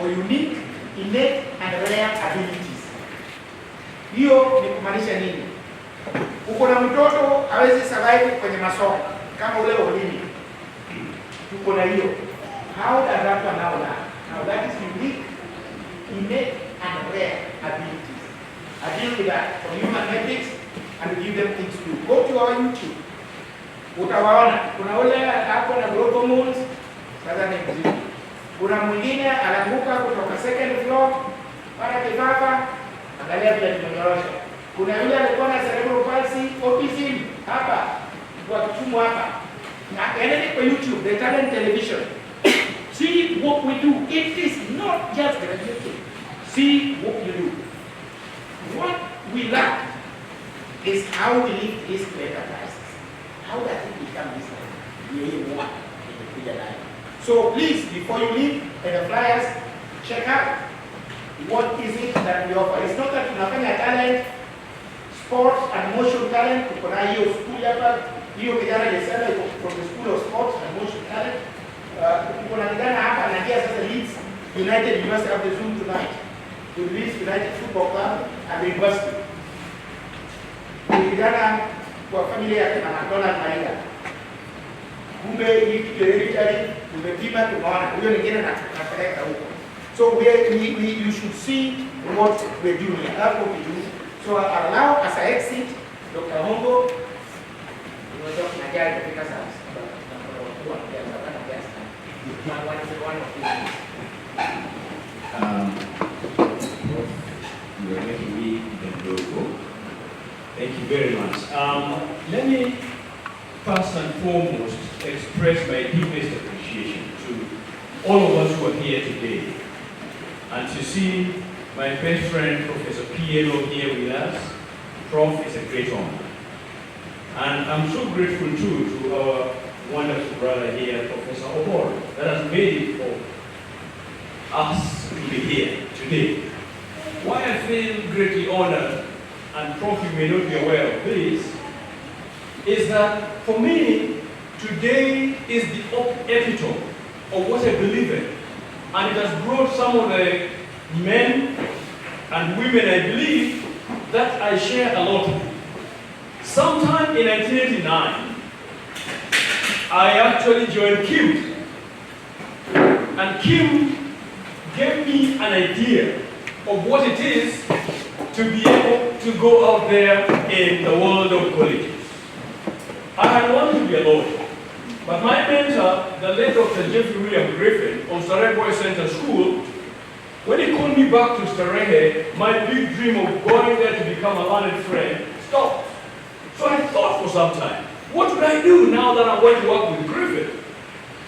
for unique, innate, and rare abilities. Hiyo ni kumaanisha nini? Uko na mtoto hawezi survive kwenye masomo kama ule ulimi. Tuko na hiyo. How does that one now learn? Now that is unique, innate, and rare abilities. I deal with that from human ethics and give them things to do. Go to our YouTube. Utawaona kuna ule hapo na growth hormones, sasa ni mzima. Kuna mwingine anaanguka kutoka second floor para kifafa, angalia vile tumenyorosha. Kuna yule alikuwa na cerebral palsy, autism hapa kwa kichumo hapa. Na endeni kwa YouTube, the talent television. See what we do. It is not just graduating. See what you do. What we lack is how we live this greater crisis. How does it become this way? So please, before you leave the flyers, check out what is it that we offer. It's not that tunafanya talent, sports and motion talent. Kuna hiyo school hapa, hiyo kijana alisema from the School of Sports and Motion Talent. Kuna kijana hapa anaingia sasa Leeds United University of the Zoom tonight. To Leeds United Football Club and the university. Kijana kwa familia yake na McDonald Maida. Kumbe hii hereditary tumepima tumeona huyo nyingine anapeleka huko. So you should see what we're doing here. That's what we do. So allow as I exit Dr. Hongo, you know, Dr. Nagai to pick us up. You are making me the logo. Thank you very much. Let me first and foremost express my deepest appreciation to all of us who are here today. And to see my best friend, Professor Pielo, here with us, Prof, is a great honor. And I'm so grateful too to our wonderful brother here, Professor Obor, that has made it for us to be here today. Why I feel greatly honored, and Prof, you may not be aware of this, is that for me, today is the epitome of what I believe in. And it has brought some of the men and women I believe that I share a lot of. Sometime in 1989, I actually joined Kim. And Kim gave me an idea of what it is to be able to go out there in the world of colleges. I had wanted to be a lawyer, but my mentor, the late Dr. Jeffrey William Griffin of Starehe Boys Center School, when he called me back to Starehe, my big dream of going there to become a learned friend stopped. So I thought for some time, what would I do now that I'm going to work with Griffin?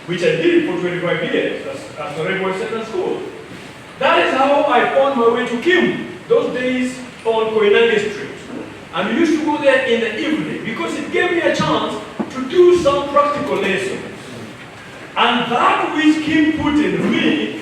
Which I did for 25 years at Starehe Boys Center School. That is how I found my way to Kim, those days on Koinange Street. And we used to go there in the evening because it gave me a chance to do some practical lessons. And that which Kim put in me,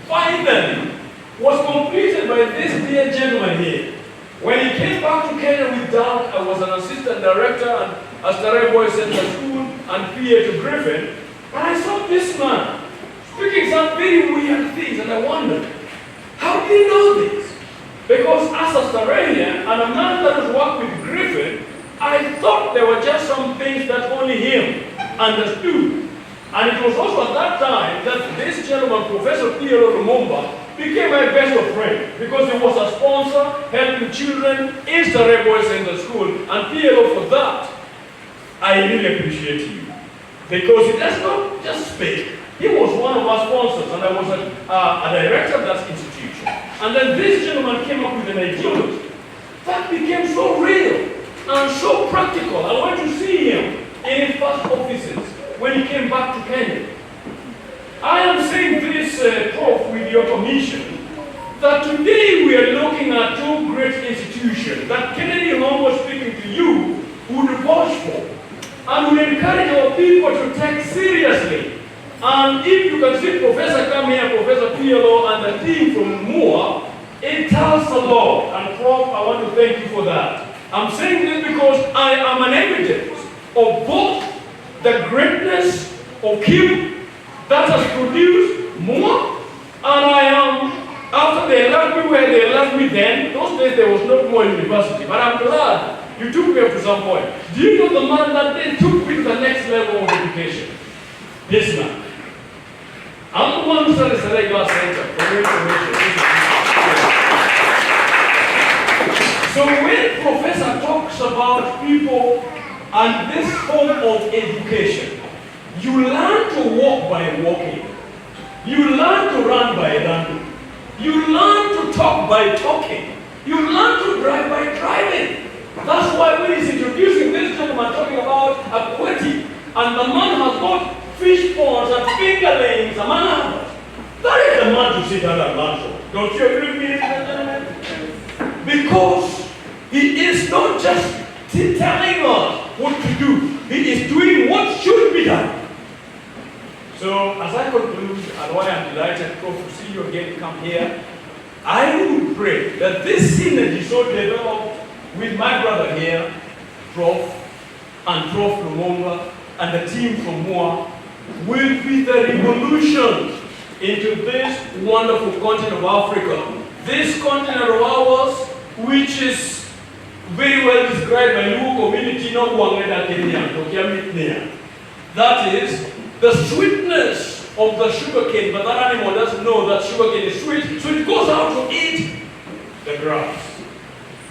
finally, was completed by this dear gentleman here. When he came back to Kenya with Down, I was an assistant director at Starehe Boys Center School and PA to Griffin. And I saw this man speaking some very weird things, and I wondered, how did he know this? Because as a Starehian and a man that has worked with Griffin, I thought there were just some things that only him understood. And it was also at that time that this gentleman, Professor Piero Lumumba, became my best of friend because he was a sponsor helping children in Starehe Boys Center School. And Piero, for that, I really appreciate you. Because he does not just speak. He was one of our sponsors, and I was a director of that institution. And then this gentleman came up with an ideology that became so real and so practical. I went to see him in his first offices when he came back to Kenya. I am saying this, Prof, with your permission, that today we are looking at two great institutions that Kennedy Hongo, speaking to you, would vouch for and would encourage our people to take seriously. And if you can see Professor come here, Professor Pielo and the team from Moore, it tells a lot. And Prof, I want to thank you for that. I'm saying this because I am an evidence of both the greatness of Kim that has produced Moore, and I am where they left me then. Those days there was no more university, but I'm glad you took me up to some point. Do you know the man that then took me to the next level of education? This man. I'm the one who started the regular center for your information. So when Professor talks about people and this form of education, you learn to walk by walking. You learn to run by running. You learn to talk by talking. You learn to drive by driving. That's why when he's introducing this gentleman talking about aquatic, and the man has got fish ponds and fingerlings, among others. That is the man to sit down and learn from. Don't you agree with me, ladies and gentlemen? Because he is not just telling us what to do, he is doing what should be done. So, as I conclude, and why I'm delighted, Prof, to see you again come here, I would pray that this synergy so developed with my brother here, Prof, and Prof Lumumba, and the team from MOA, will be the revolution into this wonderful continent of Africa. This continent of ours, which is very well described by Luo community, that is, the sweetness of the sugarcane, but that animal doesn't know that sugarcane is sweet, so it goes out to eat the grass.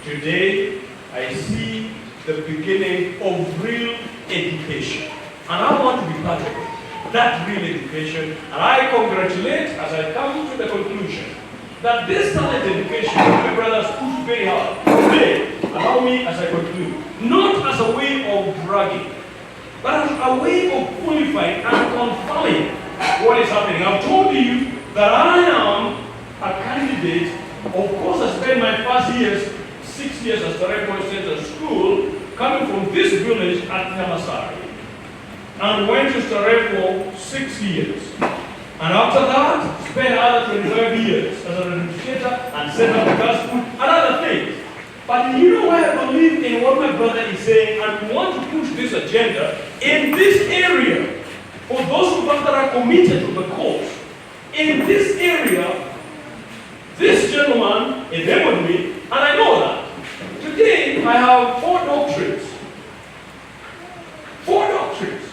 Today, I see the beginning of real education, and I want to be part of it, that real education, and I congratulate, as I come to the conclusion, that this talent education, my brothers pushed very hard. Today, allow me as I conclude, not as a way of bragging, but as a way of qualifying and confirming what is happening. I've told you that I am a candidate. Of course, I spent my first years, 6 years at Starehe Central School, coming from this village at Yamasari, and went to Starehe for 6 years. And after that, spent another 25 years as an administrator and set up a girls' school and other things. But you know why I believe in what my brother is saying, and we want to push this agenda in this area. For those of us that are committed to the cause, in this area, this gentleman enabled me, and I know that. Today, I have 4 doctorates. 4 doctorates.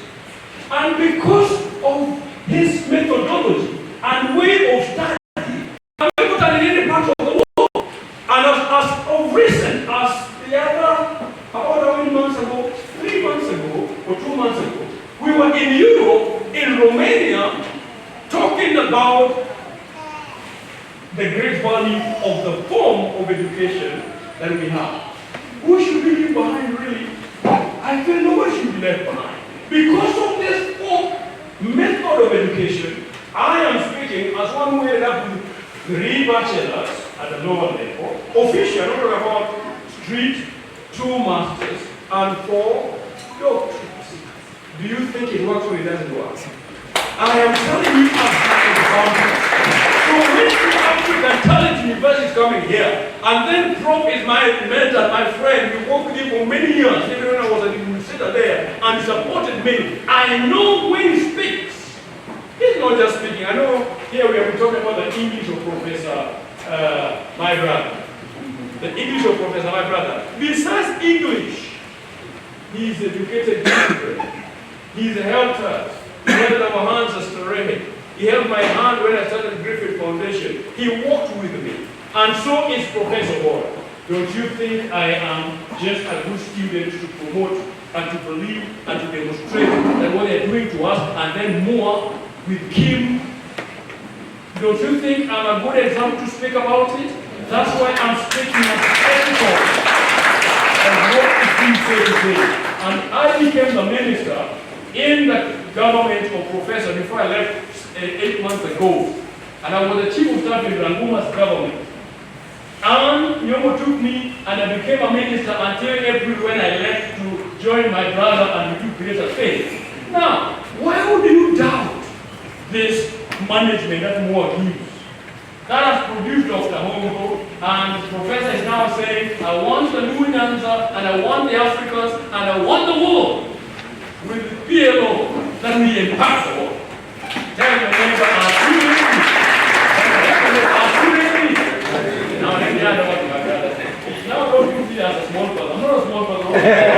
And because of his methodology and way of study, I'm able to in any part of the world. And as of recent, as the other, about how many months ago, 3 months ago, or 2 months ago, we were in Europe, in Romania, talking about the great value of the form of education that we have. Who should we leave behind, really? I feel nobody should be left behind. Because of this form, method of education, I am speaking as one who ended up with 3 bachelors at the lower level, official, not about street, 2 masters, and 4 doctorates. Do you think it works or it doesn't work? I am telling you about it. So when the African Talent University is coming here, and then Prof is my mentor, my friend, we worked with him for many years, even when I was an administrator there, and he supported me. I know when he speaks, he's not just speaking. I know here we have been talking about the English of Professor, my brother. The English of Professor, my brother. Besides English, he is educated differently. He's helped us. He held our hands as Starehe. He held my hand when I started Griffith Foundation. He walked with me. And so is Professor Boyd. Don't you think I am just a good student to promote and to believe and to demonstrate that what they're doing to us, and then more with Kim? Don't you think I'm a good example to speak about it? That's why I'm speaking as editor of what is being said today. And I became the minister in the government of Professor before I left 8 months ago. And I was the chief of staff in Ranguma's government. And Yomo took me and I became a minister until April when I left to join my brother and we took greater faith. Now, why would you doubt this management that MOA gives? That has produced Dr. Hongo, and the professor is now saying, I want the new Nyanza, and I want the Africans, and I want the world with the PLO that we empower. Tell your neighbor, our students, Okay.